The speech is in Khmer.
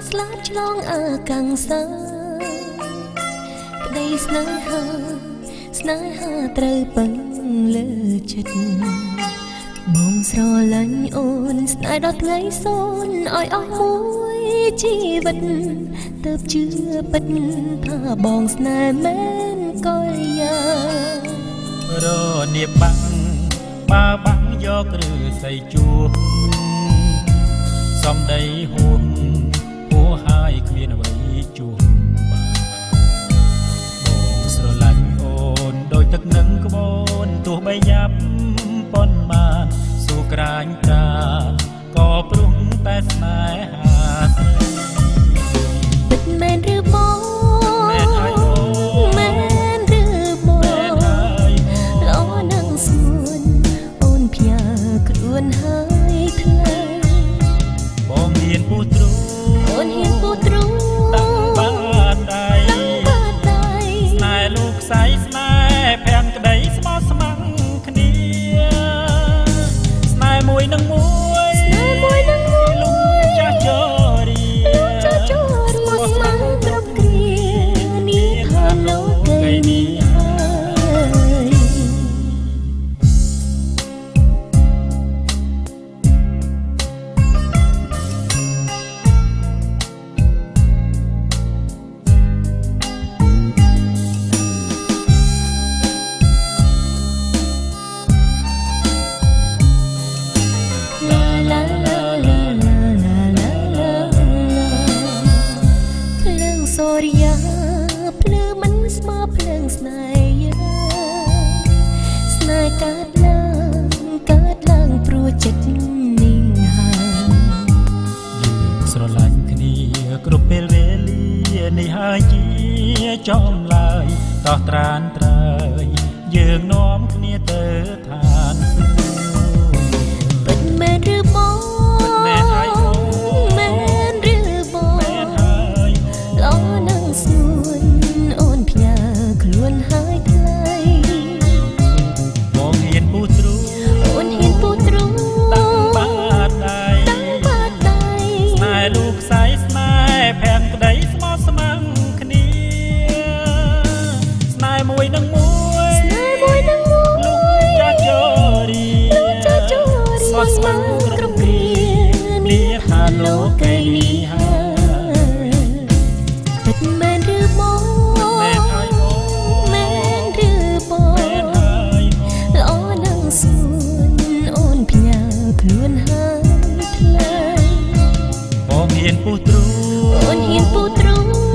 ស្លាប់ឆ្លងអាកាំងសាក្តីស្នេហាត្រូវពឹងលើចិត្តបងស្រឡាញ់អូនស្នេហ៍ដល់ថ្ងៃសូនឲ្យអស់មួយជីវិតទើបជឿពិតថាបងស្នេហ៍មែនកលយារនាបបាំងបើបាំងយកឬស័យជួបសំដីហួងហួហើយគ្មានអ្វីជួបបងស្រឡាញ់អូនដោយទឹកនឹងក្បូនទោះបីយ៉ាប់ប៉ុន្មានស៊ូក្រាញ់ប្រាក៏ព្រមតែស្នេហាពិតមែនឬបងមែនហើយមែនឬបងល្អនឹងស្ងួនអូនផ្ញើខ្លួនហើយថ្លៃបងហ៊ានពុះទ្រូងអូនហ៊ានពុះទ្រូងតាំងបាតដៃស្នេហ៍លោកខ្សែស្នេហ៍ប្រាំក្តីស្មោះស្ម័គ្រគ្នាស្នេហ៍មួយនឹងមួយលោកចាស់ជរីស្មោះស្ម័គ្រគ្រប់គ្រានេះថាលោកីនេះសូរិយាភ្លឺមិនស្មើភ្លើងស្នេហាស្នេហ៍កើតឡើងព្រោះចិត្តនេះហើយយើងស្រឡាញ់គ្នាគ្រប់ពេលវេលានេះហើយជាចំឡើយតោះត្រានត្រើយយើងនាំគ្នាទៅឋានសួគ៌ពិតមែនឬបងមែនហើយមែនឬបងមែនហើយល្អនឹងស្ងួនអូនផ្ញើខ្លួនហើយថ្លៃបងហ៊ានពុះទ្រូងអូនហ៊ានពុះទ្រូងតាំងបាតដៃស្នេហ៍លោកខ្សែស្នេហ៍ប្រាំក្តីស្មោះស្ម័គ្រគ្នាស្នេហ៍មួយនឹងមួយលោកចាស់ជរីស្មោះស្ម័គ្រគ្រប់គ្រានេះថាលោកីនេះហើយពិតមែនឬបងមែនហើយបងមែនឬបងមែនហើយល្អនឹងស្ងួនអូនផ្ញើខ្លួនហើយថ្លៃបងហ៊ានពុះទ្រូងអូនហ៊ានពុះទ្រូង